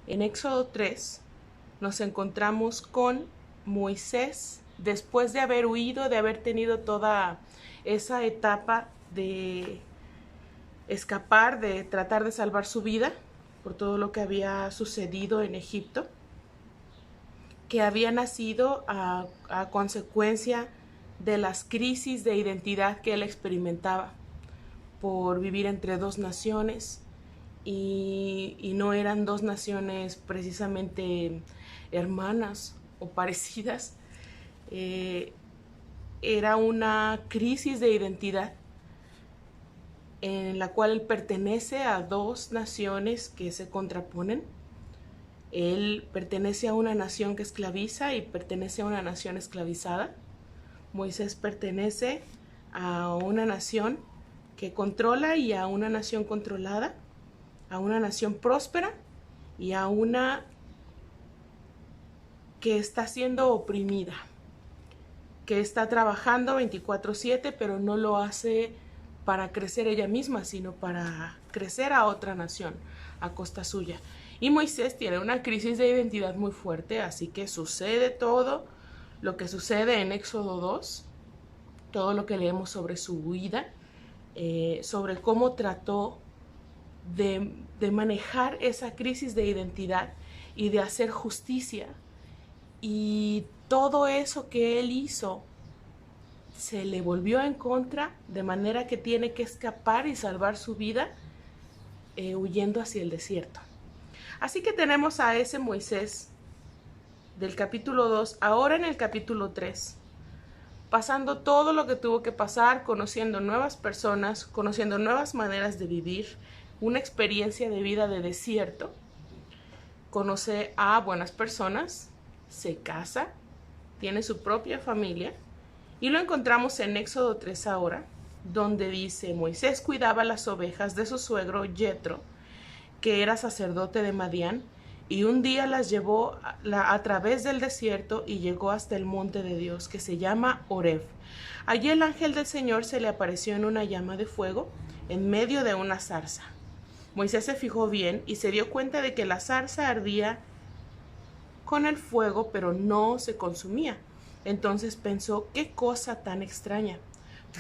En Éxodo 3 nos encontramos con Moisés, después de haber huido, de haber tenido toda esa etapa de escapar, de tratar de salvar su vida por todo lo que había sucedido en Egipto, que había nacido a consecuencia de las crisis de identidad que él experimentaba por vivir entre dos naciones, y no eran dos naciones precisamente hermanas o parecidas. Era una crisis de identidad en la cual él pertenece a dos naciones que se contraponen. Él pertenece a una nación que esclaviza y pertenece a una nación esclavizada. Moisés pertenece a una nación que controla y a una nación controlada, a una nación próspera y a una que está siendo oprimida, que está trabajando 24/7, pero no lo hace para crecer ella misma, sino para crecer a otra nación a costa suya. Y Moisés tiene una crisis de identidad muy fuerte, así que sucede todo lo que sucede en Éxodo 2, todo lo que leemos sobre su huida, sobre cómo trató de manejar esa crisis de identidad y de hacer justicia. Y todo eso que él hizo se le volvió en contra, de manera que tiene que escapar y salvar su vida huyendo hacia el desierto. Así que tenemos a ese Moisés del capítulo 2, ahora en el capítulo 3, pasando todo lo que tuvo que pasar, conociendo nuevas personas, conociendo nuevas maneras de vivir, una experiencia de vida de desierto. Conoce a buenas personas, se casa, tiene su propia familia, y lo encontramos en Éxodo 3 ahora, donde dice: Moisés cuidaba las ovejas de su suegro Yetro, que era sacerdote de Madián, y un día las llevó a través del desierto y llegó hasta el monte de Dios, que se llama Horeb. Allí el ángel del Señor se le apareció en una llama de fuego en medio de una zarza. Moisés se fijó bien y se dio cuenta de que la zarza ardía con el fuego, pero no se consumía. Entonces pensó: qué cosa tan extraña.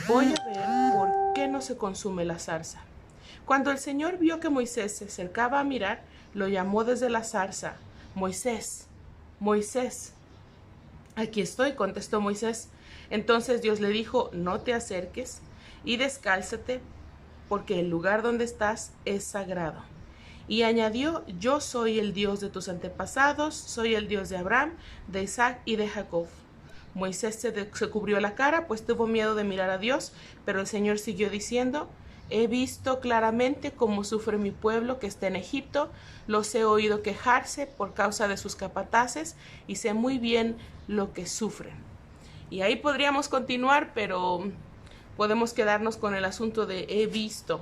Voy a ver por qué no se consume la zarza. Cuando el Señor vio que Moisés se acercaba a mirar, lo llamó desde la zarza: Moisés, Moisés. Aquí estoy, contestó Moisés. Entonces Dios le dijo: no te acerques y descálzate, porque el lugar donde estás es sagrado. Y añadió: yo soy el Dios de tus antepasados, soy el Dios de Abraham, de Isaac y de Jacob. Moisés se cubrió la cara, pues tuvo miedo de mirar a Dios, pero el Señor siguió diciendo: he visto claramente cómo sufre mi pueblo que está en Egipto, los he oído quejarse por causa de sus capataces y sé muy bien lo que sufren. Y ahí podríamos continuar, pero podemos quedarnos con el asunto de he visto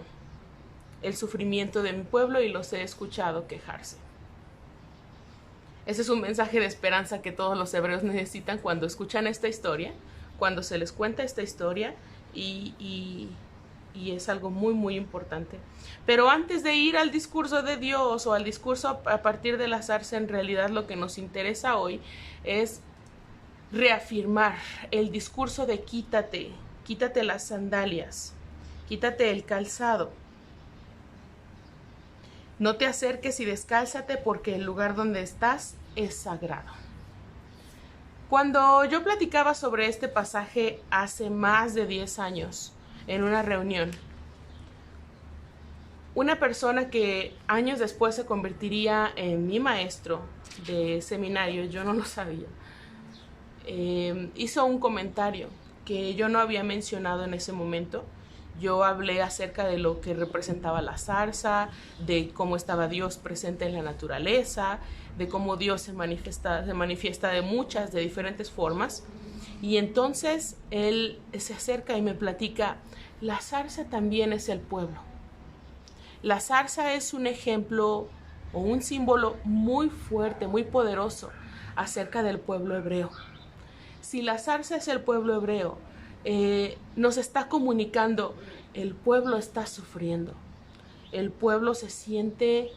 el sufrimiento de mi pueblo y los he escuchado quejarse. Ese es un mensaje de esperanza que todos los hebreos necesitan cuando escuchan esta historia, cuando se les cuenta esta historia, y es algo muy, muy importante. Pero antes de ir al discurso de Dios o al discurso a partir de la zarza, en realidad lo que nos interesa hoy es reafirmar el discurso de quítate las sandalias, quítate el calzado. No te acerques y descálzate, porque el lugar donde estás es sagrado. Cuando yo platicaba sobre este pasaje hace más de 10 años en una reunión, una persona que años después se convertiría en mi maestro de seminario, yo no lo sabía, hizo un comentario que yo no había mencionado en ese momento. Yo hablé acerca de lo que representaba la zarza, de cómo estaba Dios presente en la naturaleza, de cómo Dios se manifiesta de muchas, de diferentes formas. Y entonces él se acerca y me platica: la zarza también es el pueblo. La zarza es un ejemplo o un símbolo muy fuerte, muy poderoso acerca del pueblo hebreo. Si la zarza es el pueblo hebreo, nos está comunicando: el pueblo está sufriendo, el pueblo se siente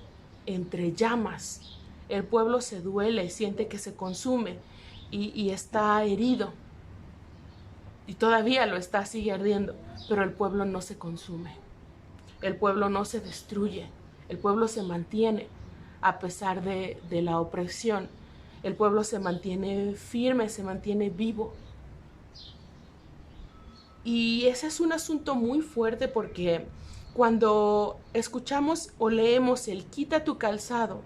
entre llamas, El pueblo se duele, siente que se consume y está herido. Y todavía lo está, sigue ardiendo, pero el pueblo no se consume. El pueblo no se destruye. El pueblo se mantiene a pesar de la opresión. El pueblo se mantiene firme, se mantiene vivo. Y ese es un asunto muy fuerte porque cuando escuchamos o leemos el quita tu calzado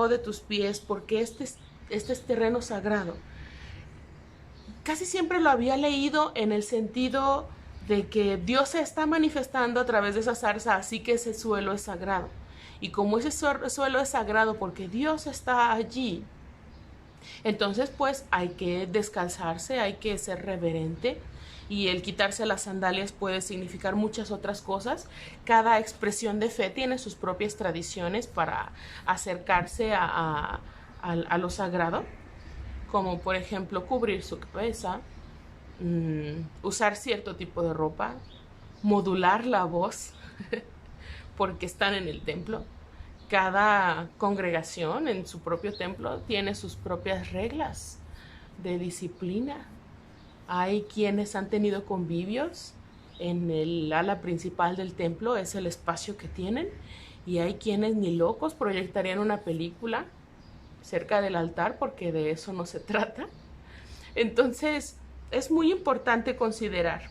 de tus pies porque este es terreno sagrado, casi siempre lo había leído en el sentido de que Dios se está manifestando a través de esa zarza, así que ese suelo es sagrado. Y como ese suelo es sagrado porque Dios está allí, entonces pues hay que descalzarse, hay que ser reverente, y el quitarse las sandalias puede significar muchas otras cosas. Cada expresión de fe tiene sus propias tradiciones para acercarse a lo sagrado, como por ejemplo cubrir su cabeza, usar cierto tipo de ropa, modular la voz, porque están en el templo. Cada congregación en su propio templo tiene sus propias reglas de disciplina. Hay quienes han tenido convivios en el ala principal del templo, es el espacio que tienen, y hay quienes ni locos proyectarían una película cerca del altar porque de eso no se trata. Entonces es muy importante considerar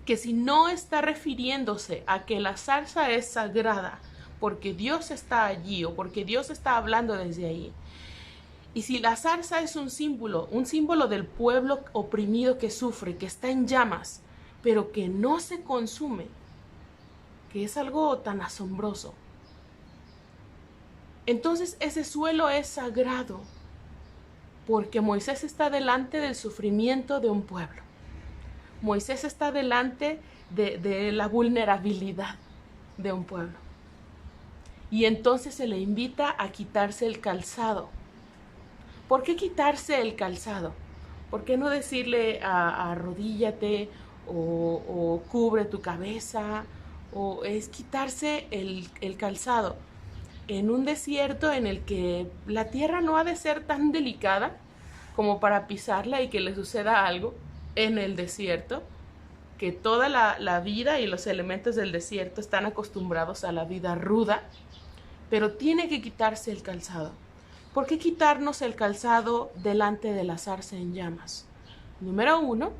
que si no está refiriéndose a que la zarza es sagrada porque Dios está allí o porque Dios está hablando desde ahí, y si la zarza es un símbolo del pueblo oprimido que sufre, que está en llamas, pero que no se consume, que es algo tan asombroso, entonces ese suelo es sagrado porque Moisés está delante del sufrimiento de un pueblo. Moisés está delante de la vulnerabilidad de un pueblo. Y entonces se le invita a quitarse el calzado. ¿Por qué quitarse el calzado? ¿Por qué no decirle arrodíllate o cubre tu cabeza? O es quitarse el calzado. En un desierto en el que la tierra no ha de ser tan delicada como para pisarla y que le suceda algo en el desierto, que toda la vida y los elementos del desierto están acostumbrados a la vida ruda, pero tiene que quitarse el calzado. ¿Por qué quitarnos el calzado delante de la zarza en llamas? Número 1,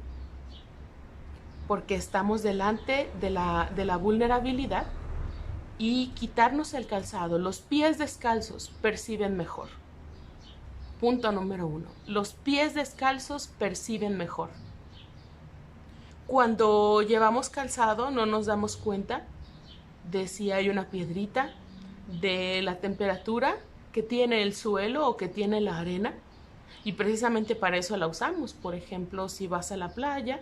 porque estamos delante de la vulnerabilidad. Y quitarnos el calzado, los pies descalzos perciben mejor. Punto número 1, los pies descalzos perciben mejor. Cuando llevamos calzado no nos damos cuenta de si hay una piedrita, de la temperatura que tiene el suelo o que tiene la arena, y precisamente para eso la usamos. Por ejemplo, si vas a la playa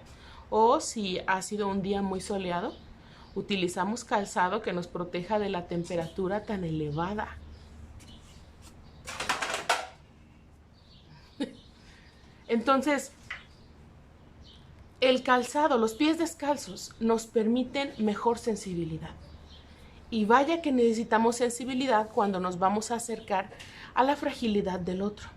o si ha sido un día muy soleado, utilizamos calzado que nos proteja de la temperatura tan elevada. Entonces, el calzado, los pies descalzos, nos permiten mejor sensibilidad. Y vaya que necesitamos sensibilidad cuando nos vamos a acercar a la fragilidad del otro.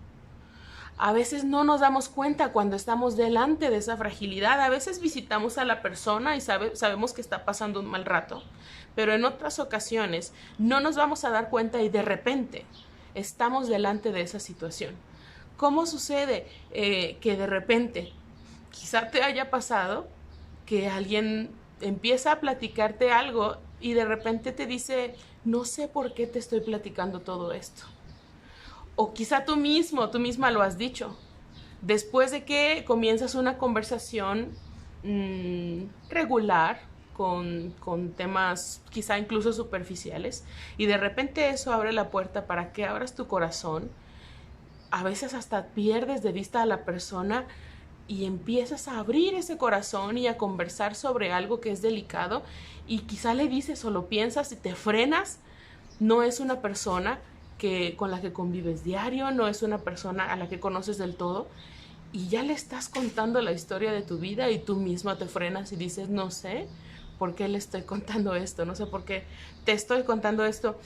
A veces no nos damos cuenta cuando estamos delante de esa fragilidad. A veces visitamos a la persona y sabemos que está pasando un mal rato, pero en otras ocasiones no nos vamos a dar cuenta y de repente estamos delante de esa situación. ¿Cómo sucede que de repente quizá te haya pasado que alguien empieza a platicarte algo y de repente te dice, no sé por qué te estoy platicando todo esto? O quizá tú misma lo has dicho. Después de que comienzas una conversación regular con temas quizá incluso superficiales, y de repente eso abre la puerta para que abras tu corazón. A veces hasta pierdes de vista a la persona y empiezas a abrir ese corazón y a conversar sobre algo que es delicado, y quizá le dices o lo piensas y te frenas. No es una persona con la que convives diario, no es una persona a la que conoces del todo, y ya le estás contando la historia de tu vida y tú misma te frenas y dices, no sé por qué le estoy contando esto, no sé por qué te estoy contando esto.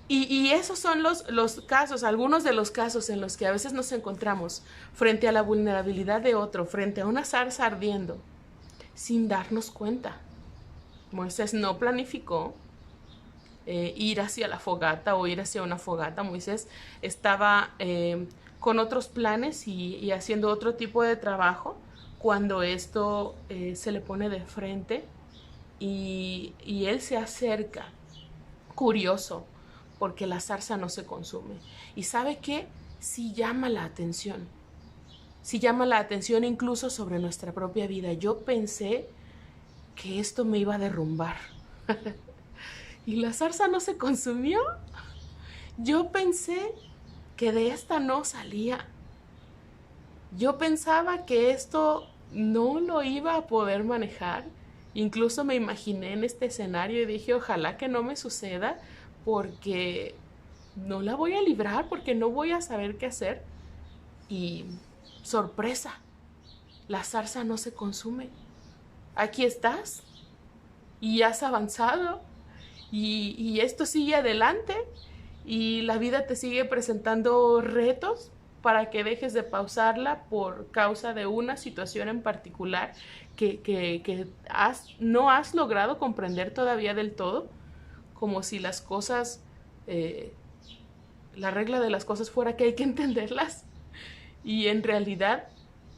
Y esos son los casos, algunos de los casos en los que a veces nos encontramos frente a la vulnerabilidad de otro, frente a una zarza ardiendo, sin darnos cuenta. Moisés no planificó ir hacia la fogata o ir hacia una fogata. Moisés estaba con otros planes y haciendo otro tipo de trabajo cuando esto se le pone de frente y él se acerca, curioso, porque la zarza no se consume. ¿Y sabe qué? Sí llama la atención. Sí llama la atención incluso sobre nuestra propia vida. Yo pensé que esto me iba a derrumbar. ¿Y la zarza no se consumió? Yo pensé que de esta no salía. Yo pensaba que esto no lo iba a poder manejar. Incluso me imaginé en este escenario y dije, ojalá que no me suceda porque no la voy a librar, porque no voy a saber qué hacer. Y sorpresa, la zarza no se consume. Aquí estás y has avanzado y esto sigue adelante y la vida te sigue presentando retos para que dejes de pausarla por causa de una situación en particular que no has logrado comprender todavía del todo, como si las cosas, la regla de las cosas fuera que hay que entenderlas. Y en realidad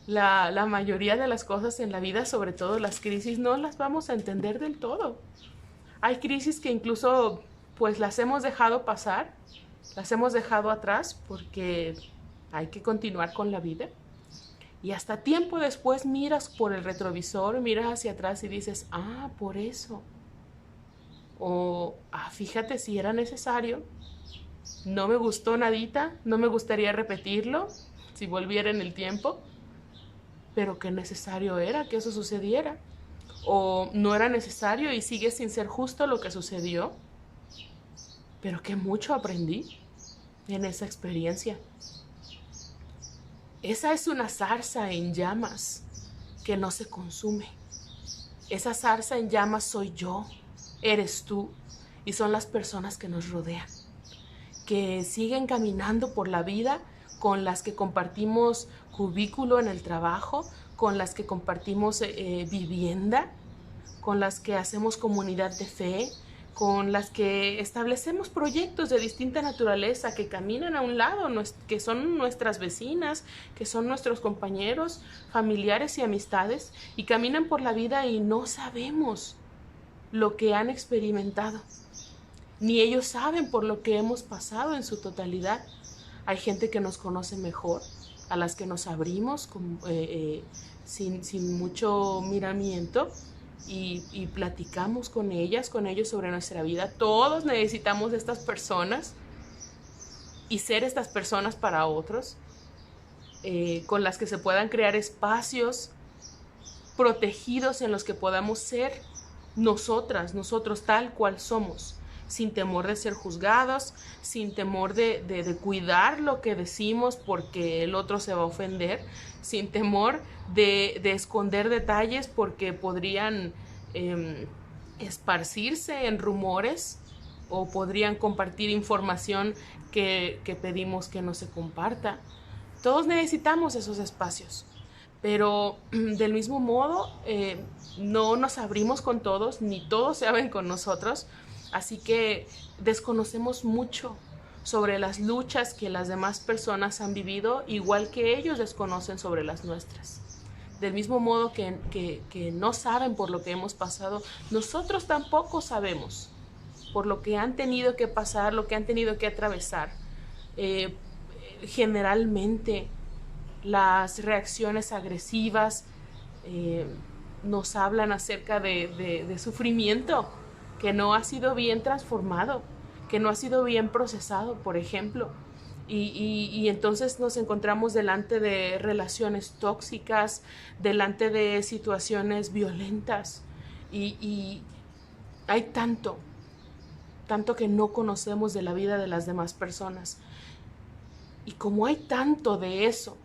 la mayoría de las cosas en la vida, sobre todo las crisis, no las vamos a entender del todo. Hay crisis que incluso pues las hemos dejado pasar, las hemos dejado atrás porque hay que continuar con la vida. Y hasta tiempo después miras por el retrovisor, miras hacia atrás y dices, ah, por eso. O, ah, fíjate si era necesario. No me gustó nadita, no me gustaría repetirlo si volviera en el tiempo, pero qué necesario era que eso sucediera. O no era necesario y sigue sin ser justo lo que sucedió, pero qué mucho aprendí en esa experiencia. Esa es una zarza en llamas que no se consume. Esa zarza en llamas soy yo, eres tú y son las personas que nos rodean, que siguen caminando por la vida, con las que compartimos cubículo en el trabajo, con las que compartimos vivienda, con las que hacemos comunidad de fe, con las que establecemos proyectos de distinta naturaleza que caminan a un lado, que son nuestras vecinas, que son nuestros compañeros, familiares y amistades, y caminan por la vida y no sabemos lo que han experimentado, ni ellos saben por lo que hemos pasado en su totalidad. Hay gente que nos conoce mejor, a las que nos abrimos sin mucho miramiento y platicamos con ellas, con ellos sobre nuestra vida. Todos necesitamos estas personas y ser estas personas para otros, con las que se puedan crear espacios protegidos en los que podamos ser nosotros tal cual somos, sin temor de ser juzgados, sin temor de cuidar lo que decimos porque el otro se va a ofender, sin temor de esconder detalles porque podrían esparcirse en rumores o podrían compartir información que pedimos que no se comparta. Todos necesitamos esos espacios, pero del mismo modo no nos abrimos con todos, ni todos se abren con nosotros. Así que desconocemos mucho sobre las luchas que las demás personas han vivido, igual que ellos desconocen sobre las nuestras. Del mismo modo que no saben por lo que hemos pasado, nosotros tampoco sabemos por lo que han tenido que pasar, lo que han tenido que atravesar. Generalmente las reacciones agresivas nos hablan acerca de sufrimiento que no ha sido bien transformado, que no ha sido bien procesado, por ejemplo. Y entonces nos encontramos delante de relaciones tóxicas, delante de situaciones violentas. Y hay tanto que no conocemos de la vida de las demás personas. Y como hay tanto de eso,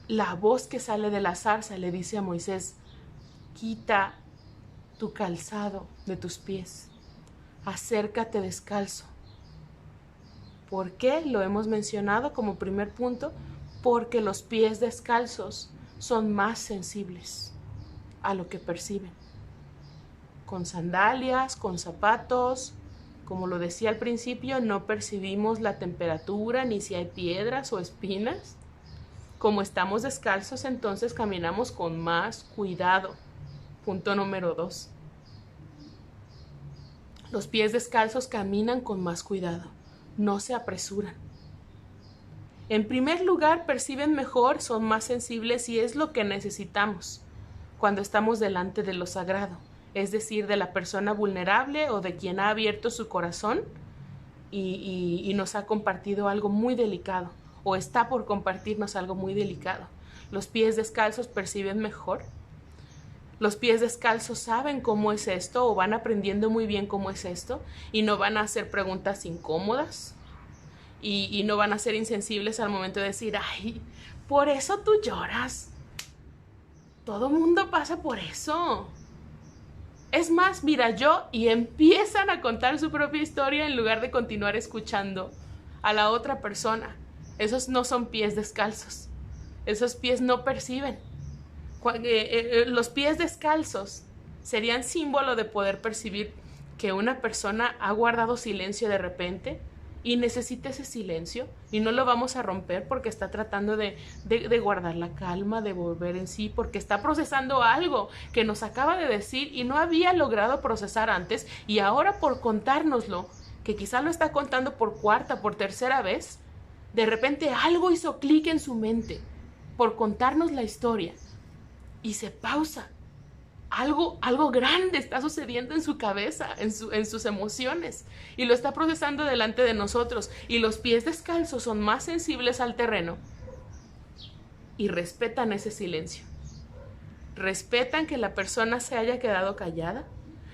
la voz que sale de la zarza le dice a Moisés, quita tu calzado de tus pies. Acércate descalzo. ¿Por qué? Lo hemos mencionado como primer punto, porque los pies descalzos son más sensibles a lo que perciben. Con sandalias, con zapatos, como lo decía al principio, no percibimos la temperatura ni si hay piedras o espinas. Como estamos descalzos, entonces caminamos con más cuidado. Punto número 2. Los pies descalzos caminan con más cuidado, no se apresuran. En primer lugar, perciben mejor, son más sensibles y es lo que necesitamos cuando estamos delante de lo sagrado, es decir, de la persona vulnerable o de quien ha abierto su corazón y nos ha compartido algo muy delicado o está por compartirnos algo muy delicado. Los pies descalzos perciben mejor. Los pies descalzos saben cómo es esto o van aprendiendo muy bien cómo es esto y no van a hacer preguntas incómodas y no van a ser insensibles al momento de decir, ay, por eso tú lloras. Todo mundo pasa por eso. Es más, mira yo, y empiezan a contar su propia historia en lugar de continuar escuchando a la otra persona. Esos no son pies descalzos. Esos pies no perciben. Los pies descalzos serían símbolo de poder percibir que una persona ha guardado silencio de repente y necesita ese silencio y no lo vamos a romper porque está tratando de guardar la calma, de volver en sí, porque está procesando algo que nos acaba de decir y no había logrado procesar antes y ahora por contárnoslo, que quizá lo está contando por cuarta, por tercera vez, de repente algo hizo clic en su mente por contarnos la historia. Y se pausa. Algo grande está sucediendo en su cabeza, en sus emociones. Y lo está procesando delante de nosotros. Y los pies descalzos son más sensibles al terreno. Y respetan ese silencio. Respetan que la persona se haya quedado callada.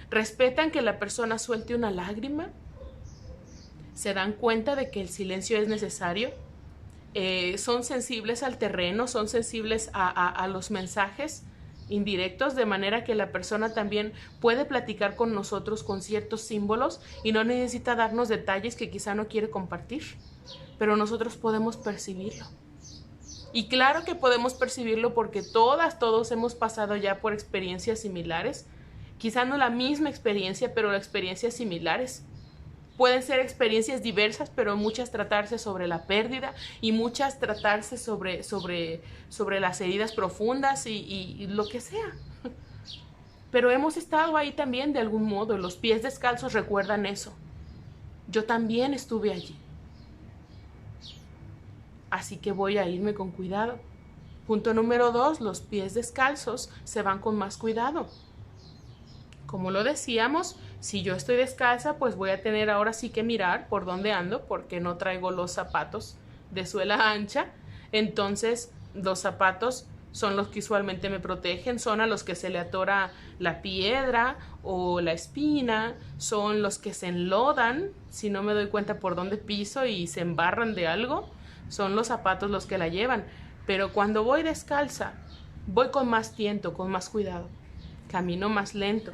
Respetan que la persona suelte una lágrima. Se dan cuenta de que el silencio es necesario. Son sensibles al terreno, son sensibles a los mensajes indirectos, de manera que la persona también puede platicar con nosotros con ciertos símbolos y no necesita darnos detalles que quizá no quiere compartir, pero nosotros podemos percibirlo. Y claro que podemos percibirlo porque todos hemos pasado ya por experiencias similares, quizá no la misma experiencia, pero experiencias similares. Pueden ser experiencias diversas, pero muchas tratarse sobre la pérdida y muchas tratarse sobre las heridas profundas y lo que sea. Pero hemos estado ahí también de algún modo. Los pies descalzos recuerdan eso. Yo también estuve allí. Así que voy a irme con cuidado. Punto número 2, los pies descalzos se van con más cuidado. Como lo decíamos, si yo estoy descalza, pues voy a tener ahora sí que mirar por dónde ando, porque no traigo los zapatos de suela ancha. Entonces, los zapatos son los que usualmente me protegen, son a los que se le atora la piedra o la espina, son los que se enlodan, si no me doy cuenta por dónde piso y se embarran de algo, son los zapatos los que la llevan. Pero cuando voy descalza, voy con más tiento, con más cuidado, camino más lento.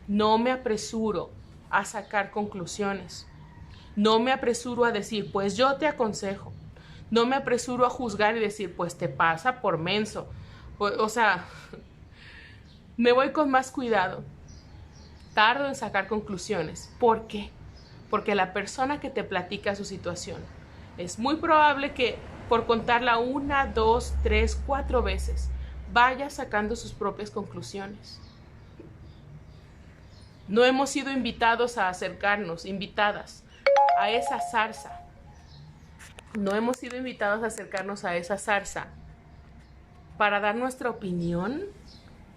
No me apresuro a sacar conclusiones. No me apresuro a decir, pues yo te aconsejo. No me apresuro a juzgar y decir, pues te pasa por menso. Pues, o sea, me voy con más cuidado. Tardo en sacar conclusiones. ¿Por qué? Porque la persona que te platica su situación es muy probable que por contarla 1, 2, 3, 4 veces vaya sacando sus propias conclusiones. No hemos sido invitados a acercarnos, invitadas a esa zarza. No hemos sido invitados a acercarnos a esa zarza para dar nuestra opinión,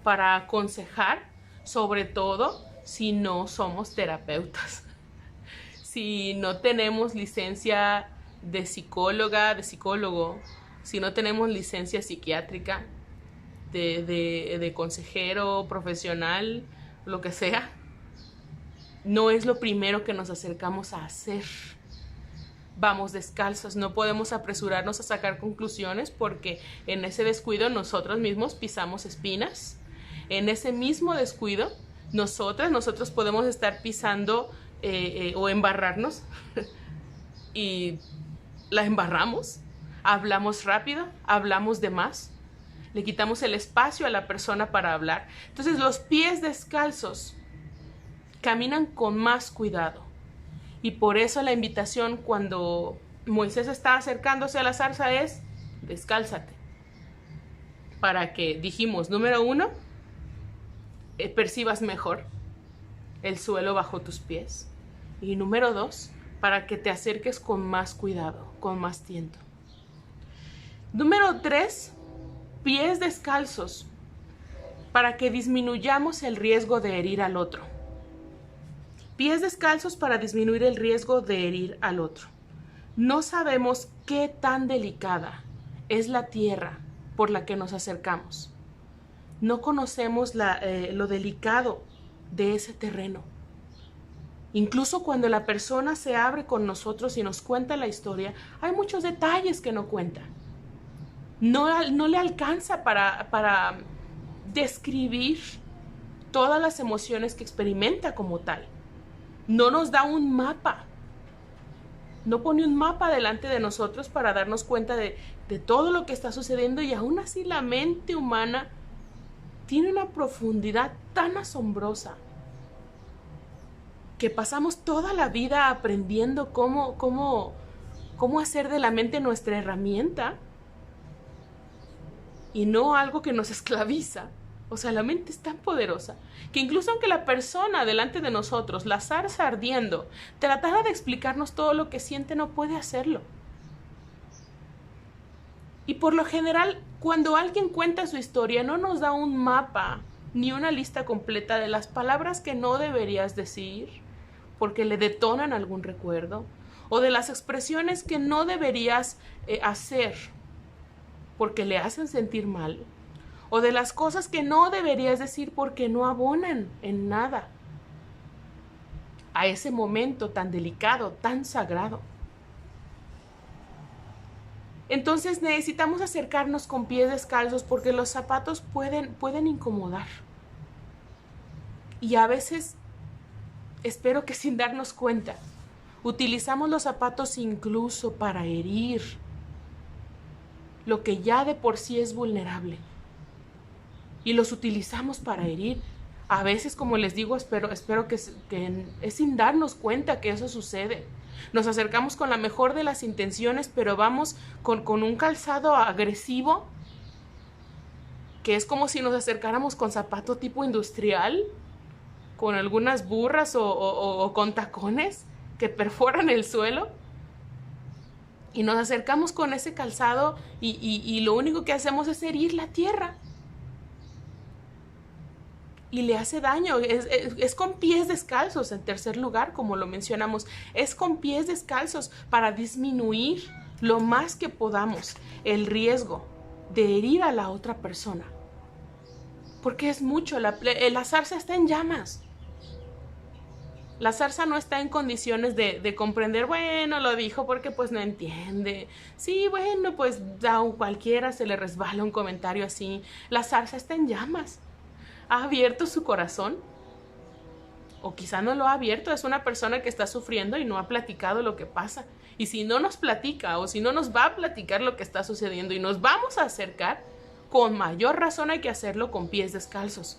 para aconsejar, sobre todo si no somos terapeutas. Si no tenemos licencia de psicóloga, de psicólogo, si no tenemos licencia psiquiátrica, de consejero profesional, lo que sea. No es lo primero que nos acercamos a hacer. Vamos descalzos, no podemos apresurarnos a sacar conclusiones porque en ese descuido nosotros mismos pisamos espinas. En ese mismo descuido Nosotros podemos estar pisando o embarrarnos y la embarramos, hablamos rápido, hablamos de más, le quitamos el espacio a la persona para hablar. Entonces los pies descalzos caminan con más cuidado. Y por eso la invitación cuando Moisés está acercándose a la zarza es: descálzate. Para que, dijimos, número 1, percibas mejor el suelo bajo tus pies. Y número 2, para que te acerques con más cuidado, con más tiento. Número 3, pies descalzos, para que disminuyamos el riesgo de herir al otro. Pies descalzos para disminuir el riesgo de herir al otro. No sabemos qué tan delicada es la tierra por la que nos acercamos. No conocemos lo delicado de ese terreno. Incluso cuando la persona se abre con nosotros y nos cuenta la historia, hay muchos detalles que no cuenta. No le alcanza para describir todas las emociones que experimenta como tal. No nos da un mapa. No pone un mapa delante de nosotros para darnos cuenta de todo lo que está sucediendo, y aún así la mente humana tiene una profundidad tan asombrosa que pasamos toda la vida aprendiendo cómo hacer de la mente nuestra herramienta y no algo que nos esclaviza. O sea, la mente es tan poderosa que incluso aunque la persona delante de nosotros, la zarza ardiendo, tratara de explicarnos todo lo que siente, no puede hacerlo. Y por lo general, cuando alguien cuenta su historia, no nos da un mapa ni una lista completa de las palabras que no deberías decir porque le detonan algún recuerdo, o de las expresiones que no deberías hacer porque le hacen sentir mal, o de las cosas que no deberías decir porque no abonan en nada a ese momento tan delicado, tan sagrado. Entonces necesitamos acercarnos con pies descalzos porque los zapatos pueden incomodar. Y a veces, espero que sin darnos cuenta, utilizamos los zapatos incluso para herir lo que ya de por sí es vulnerable. Y los utilizamos para herir. A veces, como les digo, espero que es sin darnos cuenta que eso sucede. Nos acercamos con la mejor de las intenciones, pero vamos con un calzado agresivo, que es como si nos acercáramos con zapato tipo industrial, con algunas burras o con tacones que perforan el suelo. Y nos acercamos con ese calzado y lo único que hacemos es herir la tierra. Y le hace daño. Es con pies descalzos, en tercer lugar, como lo mencionamos. Es con pies descalzos para disminuir lo más que podamos el riesgo de herir a la otra persona. Porque es mucho. La zarza está en llamas. La zarza no está en condiciones de comprender, bueno, lo dijo porque pues no entiende. Sí, bueno, pues a cualquiera se le resbala un comentario así. La zarza está en llamas. ¿Ha abierto su corazón? O quizá no lo ha abierto, es una persona que está sufriendo y no ha platicado lo que pasa. Y si no nos platica o si no nos va a platicar lo que está sucediendo y nos vamos a acercar, con mayor razón hay que hacerlo con pies descalzos.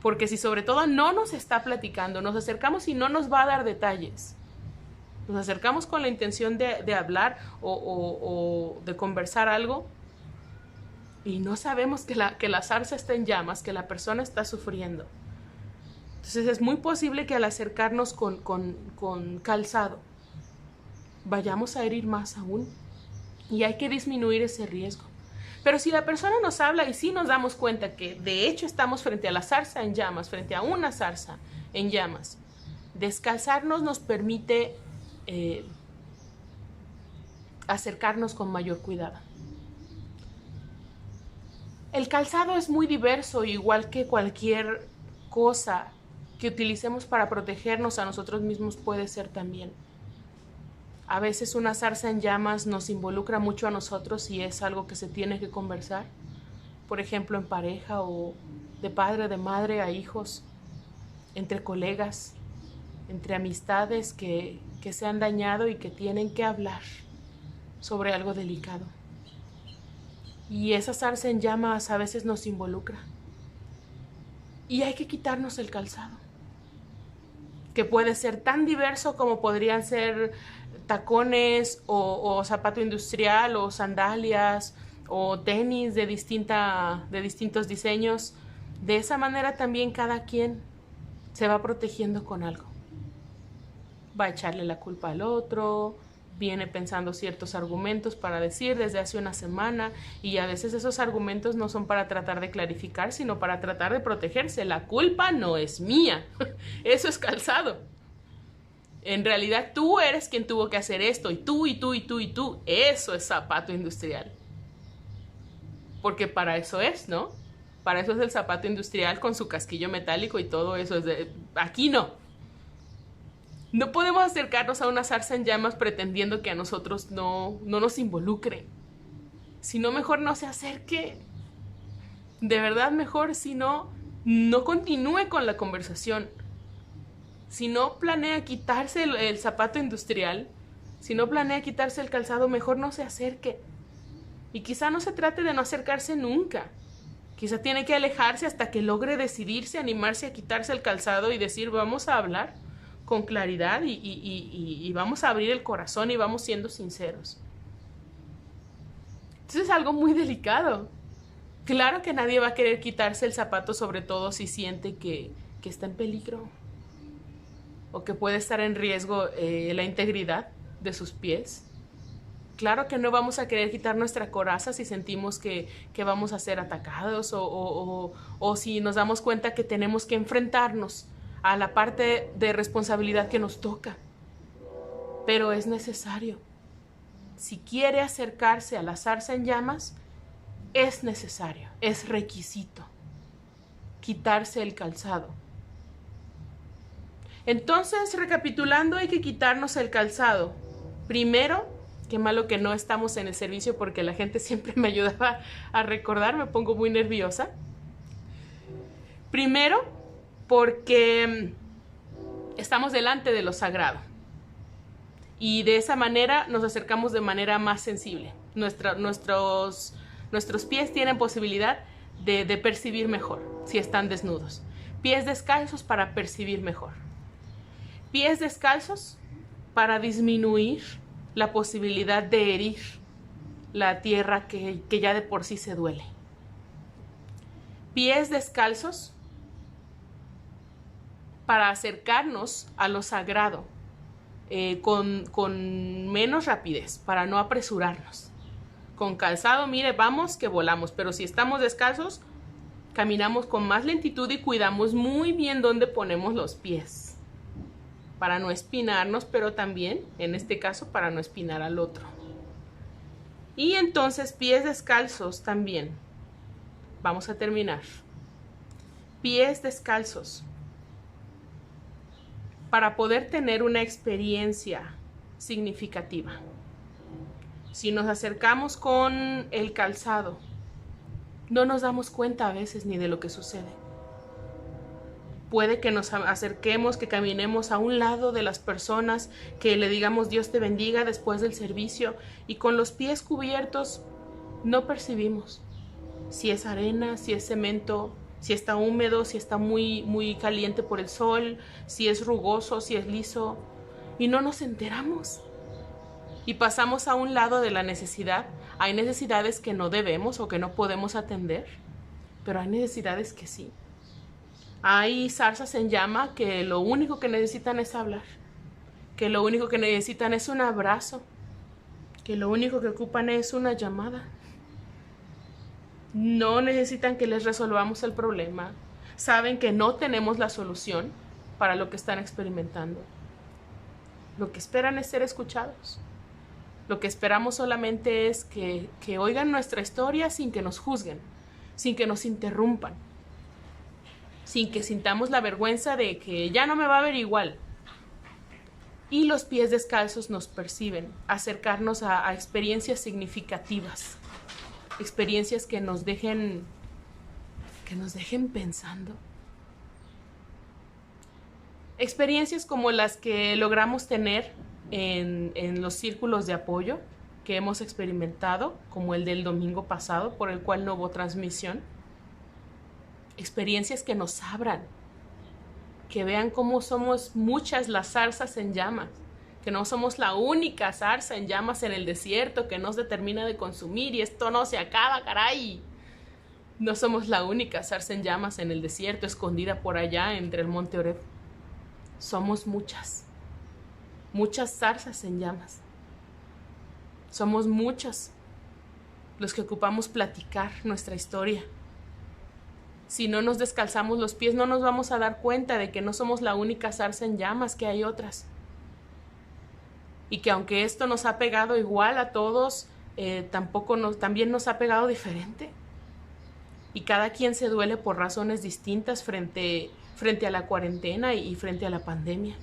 Porque si sobre todo no nos está platicando, nos acercamos y no nos va a dar detalles. Nos acercamos con la intención de hablar o de conversar algo, y no sabemos que la zarza está en llamas, que la persona está sufriendo. Entonces es muy posible que al acercarnos con calzado vayamos a herir más aún, y hay que disminuir ese riesgo. Pero si la persona nos habla y sí nos damos cuenta que de hecho estamos frente a la zarza en llamas, frente a una zarza en llamas, descalzarnos nos permite acercarnos con mayor cuidado. El calzado es muy diverso, igual que cualquier cosa que utilicemos para protegernos a nosotros mismos puede ser también. A veces una zarza en llamas nos involucra mucho a nosotros y es algo que se tiene que conversar. Por ejemplo, en pareja o de padre, de madre a hijos. entre colegas, entre amistades que se han dañado y que tienen que hablar sobre algo delicado. Y esa zarza en llamas a veces nos involucra. Y hay que quitarnos el calzado, que puede ser tan diverso como podrían ser tacones o zapato industrial o sandalias o tenis de distintos diseños. De esa manera también cada quien se va protegiendo con algo. Va a echarle la culpa al otro, viene pensando ciertos argumentos para decir desde hace una semana, y a veces esos argumentos no son para tratar de clarificar, sino para tratar de protegerse. La culpa no es mía, eso es calzado. En realidad tú eres quien tuvo que hacer esto, y tú, y tú, y tú, y tú. Eso es zapato industrial. Porque para eso es, ¿no? Para eso es el zapato industrial con su casquillo metálico y todo eso. Aquí no. No podemos acercarnos a una zarza en llamas pretendiendo que a nosotros no nos involucre. Si no, mejor no se acerque. De verdad, mejor si no continúe con la conversación. Si no planea quitarse el zapato industrial, si no planea quitarse el calzado, mejor no se acerque. Y quizá no se trate de no acercarse nunca. Quizá tiene que alejarse hasta que logre decidirse, animarse a quitarse el calzado y decir, vamos a hablar con claridad y vamos a abrir el corazón y vamos siendo sinceros. Entonces es algo muy delicado. Claro que nadie va a querer quitarse el zapato, sobre todo si siente que está en peligro o que puede estar en riesgo la integridad de sus pies. Claro que no vamos a querer quitar nuestra coraza si sentimos que vamos a ser atacados o si nos damos cuenta que tenemos que enfrentarnos a la parte de responsabilidad que nos toca. Pero es necesario. Si quiere acercarse a la zarza en llamas, es necesario, es requisito quitarse el calzado. Entonces, recapitulando, hay que quitarnos el calzado. Primero, qué malo que no estamos en el servicio porque la gente siempre me ayudaba a recordar, me pongo muy nerviosa. Primero, porque estamos delante de lo sagrado y de esa manera nos acercamos de manera más sensible. Nuestros pies tienen posibilidad de percibir mejor si están desnudos. Pies descalzos para percibir mejor. Pies descalzos para disminuir la posibilidad de herir la tierra que ya de por sí se duele. Pies descalzos para acercarnos a lo sagrado con menos rapidez, para no apresurarnos. Con calzado, mire, vamos que volamos, pero si estamos descalzos, caminamos con más lentitud y cuidamos muy bien dónde ponemos los pies, para no espinarnos, pero también, en este caso, para no espinar al otro. Y entonces, pies descalzos también. Vamos a terminar. Pies descalzos para poder tener una experiencia significativa. Si nos acercamos con el calzado, no nos damos cuenta a veces ni de lo que sucede. Puede que nos acerquemos, que caminemos a un lado de las personas, que le digamos Dios te bendiga después del servicio y con los pies cubiertos no percibimos si es arena, si es cemento, si está húmedo, si está muy caliente por el sol, si es rugoso, si es liso, y no nos enteramos. Y pasamos a un lado de la necesidad. Hay necesidades que no debemos o que no podemos atender, pero hay necesidades que sí. Hay zarzas en llama que lo único que necesitan es hablar, que lo único que necesitan es un abrazo, que lo único que ocupan es una llamada. No necesitan que les resolvamos el problema. Saben que no tenemos la solución para lo que están experimentando. Lo que esperan es ser escuchados. Lo que esperamos solamente es que oigan nuestra historia sin que nos juzguen, sin que nos interrumpan, sin que sintamos la vergüenza de que ya no me va a ver igual. Y los pies descalzos nos perciben, acercarnos a experiencias significativas, experiencias que nos dejen pensando. Experiencias como las que logramos tener en los círculos de apoyo que hemos experimentado, como el del domingo pasado, por el cual no hubo transmisión. Experiencias que nos abran, que vean cómo somos muchas las zarzas en llamas, que no somos la única zarza en llamas en el desierto que no se termina de consumir y esto no se acaba, caray. No somos la única zarza en llamas en el desierto, escondida por allá entre el monte Oreb. Somos muchas zarzas en llamas. Somos muchos los que ocupamos platicar nuestra historia. Si no nos descalzamos los pies, no nos vamos a dar cuenta de que no somos la única zarza en llamas, que hay otras. Y que aunque esto nos ha pegado igual a todos, también nos ha pegado diferente. Y cada quien se duele por razones distintas frente a la cuarentena y frente a la pandemia.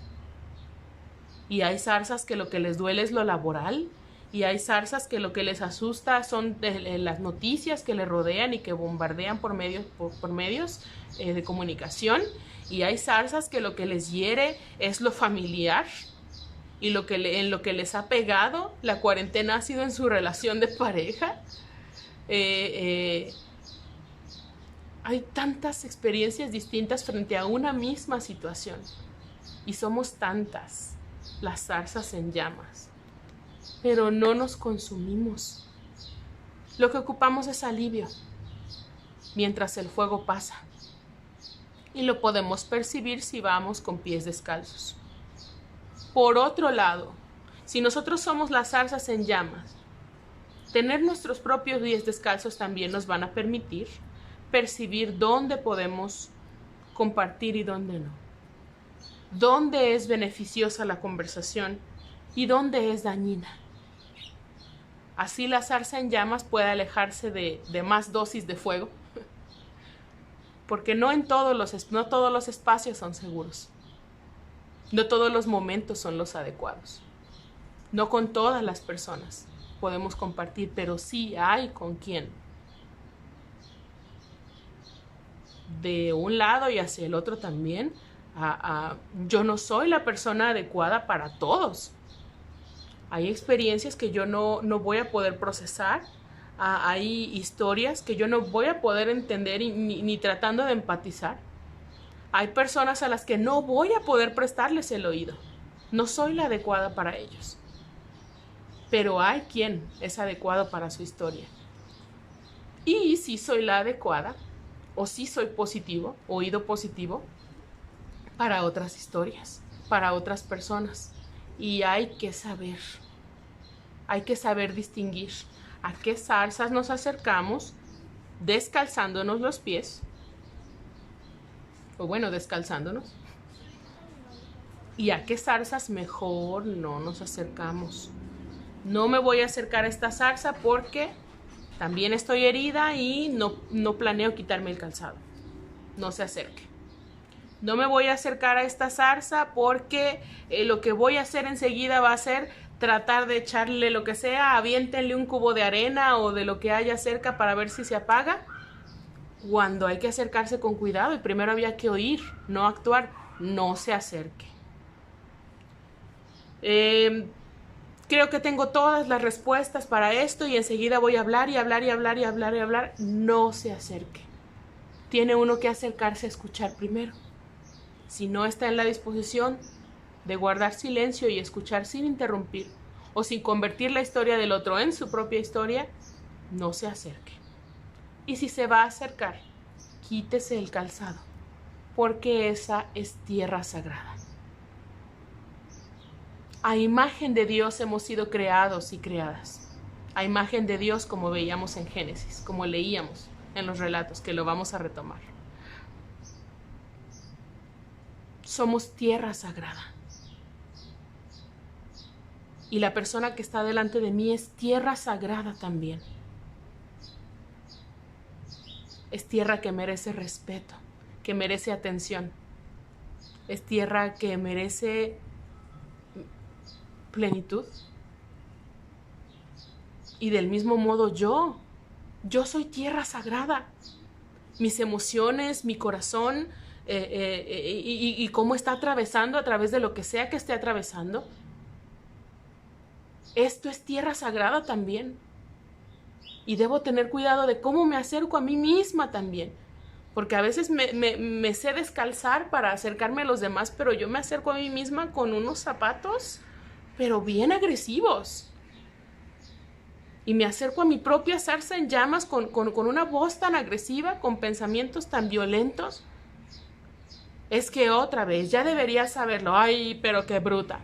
Y hay zarzas que lo que les duele es lo laboral, y hay zarzas que lo que les asusta son las noticias que les rodean y que bombardean por medios de comunicación, y hay zarzas que lo que les hiere es lo familiar, y en lo que les ha pegado la cuarentena ha sido en su relación de pareja. Hay tantas experiencias distintas frente a una misma situación, y somos tantas las zarzas en llamas, pero no nos consumimos. Lo que ocupamos es alivio mientras el fuego pasa, y lo podemos percibir si vamos con pies descalzos. Por otro lado, si nosotros somos las zarzas en llamas, tener nuestros propios pies descalzos también nos van a permitir percibir dónde podemos compartir y dónde no. Dónde es beneficiosa la conversación y dónde es dañina. Así la zarza en llamas puede alejarse de más dosis de fuego, porque no todos los espacios son seguros. No todos los momentos son los adecuados. No con todas las personas podemos compartir, pero sí hay con quién. De un lado y hacia el otro también, yo no soy la persona adecuada para todos. Hay experiencias que yo no voy a poder procesar. Hay historias que yo no voy a poder entender ni tratando de empatizar. Hay personas a las que no voy a poder prestarles el oído. No soy la adecuada para ellos. Pero hay quien es adecuado para su historia. Y si soy la adecuada, o si soy positivo, oído positivo, para otras historias, para otras personas. Y hay que saber distinguir a qué zarzas nos acercamos descalzándonos los pies, o bueno, descalzándonos, y a qué zarzas mejor no nos acercamos. No me voy a acercar a esta zarza porque también estoy herida y no planeo quitarme el calzado. No se acerque. No me voy a acercar a esta zarza porque lo que voy a hacer enseguida va a ser tratar de echarle lo que sea, aviéntenle un cubo de arena o de lo que haya cerca para ver si se apaga. Cuando hay que acercarse con cuidado y primero había que oír, no actuar. No se acerque. Creo que tengo todas las respuestas para esto y enseguida voy a hablar y hablar y hablar y hablar y hablar. No se acerque. Tiene uno que acercarse a escuchar primero. Si no está en la disposición de guardar silencio y escuchar sin interrumpir o sin convertir la historia del otro en su propia historia, no se acerque. Y si se va a acercar, quítese el calzado, porque esa es tierra sagrada. A imagen de Dios hemos sido creados y creadas. A imagen de Dios, como veíamos en Génesis, como leíamos en los relatos, que lo vamos a retomar. Somos tierra sagrada. Y la persona que está delante de mí es tierra sagrada también. Es tierra que merece respeto, que merece atención. Es tierra que merece plenitud. Y del mismo modo yo soy tierra sagrada. Mis emociones, mi corazón, y cómo está atravesando a través de lo que sea que esté atravesando. Esto es tierra sagrada también. Y debo tener cuidado de cómo me acerco a mí misma también. Porque a veces me sé descalzar para acercarme a los demás, pero yo me acerco a mí misma con unos zapatos, pero bien agresivos. Y me acerco a mi propia zarza en llamas con una voz tan agresiva, con pensamientos tan violentos. Es que otra vez, ya deberías saberlo. Ay, pero qué bruta.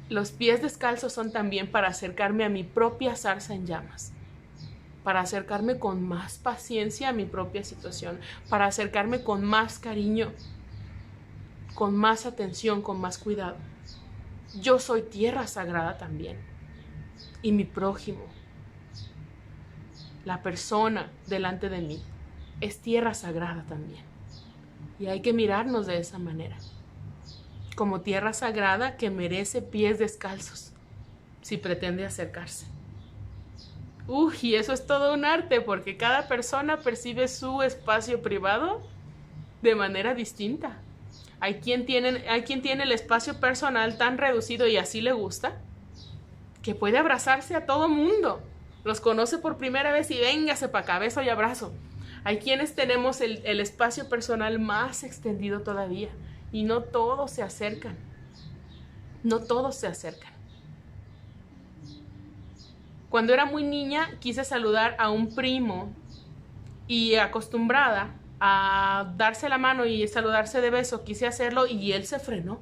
Los pies descalzos son también para acercarme a mi propia zarza en llamas, para acercarme con más paciencia a mi propia situación, para acercarme con más cariño, con más atención, con más cuidado. Yo soy tierra sagrada también. Y mi prójimo, la persona delante de mí, es tierra sagrada también. Y hay que mirarnos de esa manera, como tierra sagrada que merece pies descalzos si pretende acercarse. Y eso es todo un arte, porque cada persona percibe su espacio privado de manera distinta. Hay quien tiene el espacio personal tan reducido y así le gusta, que puede abrazarse a todo mundo. Los conoce por primera vez y véngase para acá, beso y abrazo. Hay quienes tenemos el espacio personal más extendido todavía y no todos se acercan. No todos se acercan. Cuando era muy niña quise saludar a un primo y acostumbrada a darse la mano y saludarse de beso, quise hacerlo y él se frenó.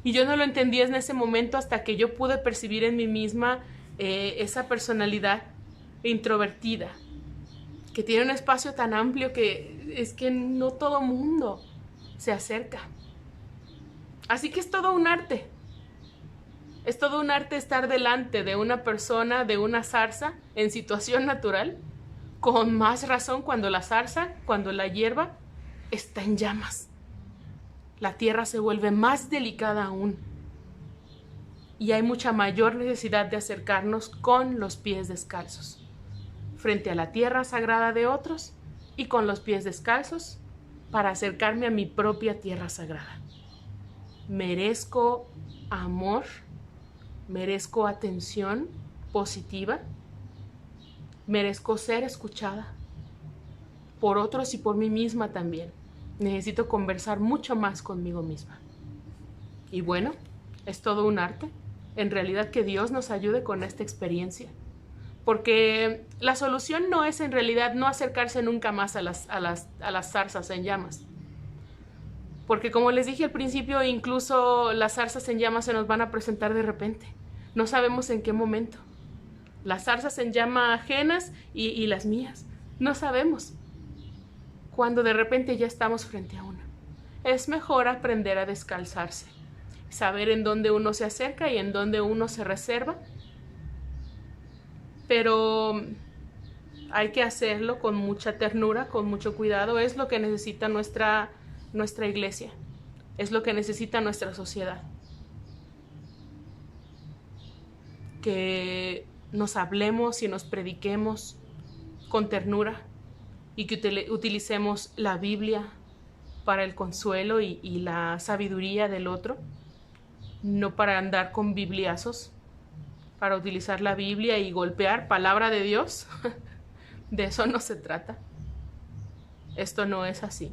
Y yo no lo entendí en ese momento hasta que yo pude percibir en mí misma esa personalidad introvertida, que tiene un espacio tan amplio que es que no todo mundo se acerca. Así que es todo un arte. Es todo un arte estar delante de una persona, de una zarza, en situación natural, con más razón cuando la zarza, cuando la hierba, está en llamas. La tierra se vuelve más delicada aún. Y hay mucha mayor necesidad de acercarnos con los pies descalzos, frente a la tierra sagrada de otros y con los pies descalzos para acercarme a mi propia tierra sagrada. Merezco amor, merezco atención positiva, merezco ser escuchada por otros y por mí misma también. Necesito conversar mucho más conmigo misma. Y bueno, es todo un arte. En realidad que Dios nos ayude con esta experiencia. Porque la solución no es en realidad no acercarse nunca más a las zarzas en llamas. Porque como les dije al principio, incluso las zarzas en llamas se nos van a presentar de repente. No sabemos en qué momento. Las zarzas en llama ajenas y las mías. No sabemos cuando de repente ya estamos frente a una. Es mejor aprender a descalzarse, saber en dónde uno se acerca y en dónde uno se reserva, pero hay que hacerlo con mucha ternura, con mucho cuidado. Es lo que necesita nuestra iglesia, es lo que necesita nuestra sociedad. Que nos hablemos y nos prediquemos con ternura y que utilicemos la Biblia para el consuelo y la sabiduría del otro, no para andar con bibliazos, para utilizar la Biblia y golpear palabra de Dios. De eso no se trata. Esto no es así.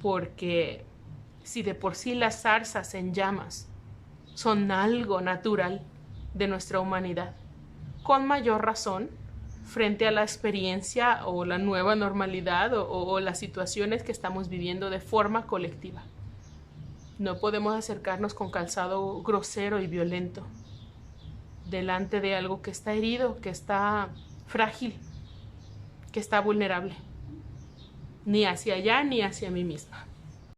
Porque si de por sí las zarzas en llamas son algo natural de nuestra humanidad, con mayor razón frente a la experiencia o la nueva normalidad o las situaciones que estamos viviendo de forma colectiva. No podemos acercarnos con calzado grosero y violento delante de algo que está herido, que está frágil, que está vulnerable, ni hacia allá ni hacia mí misma.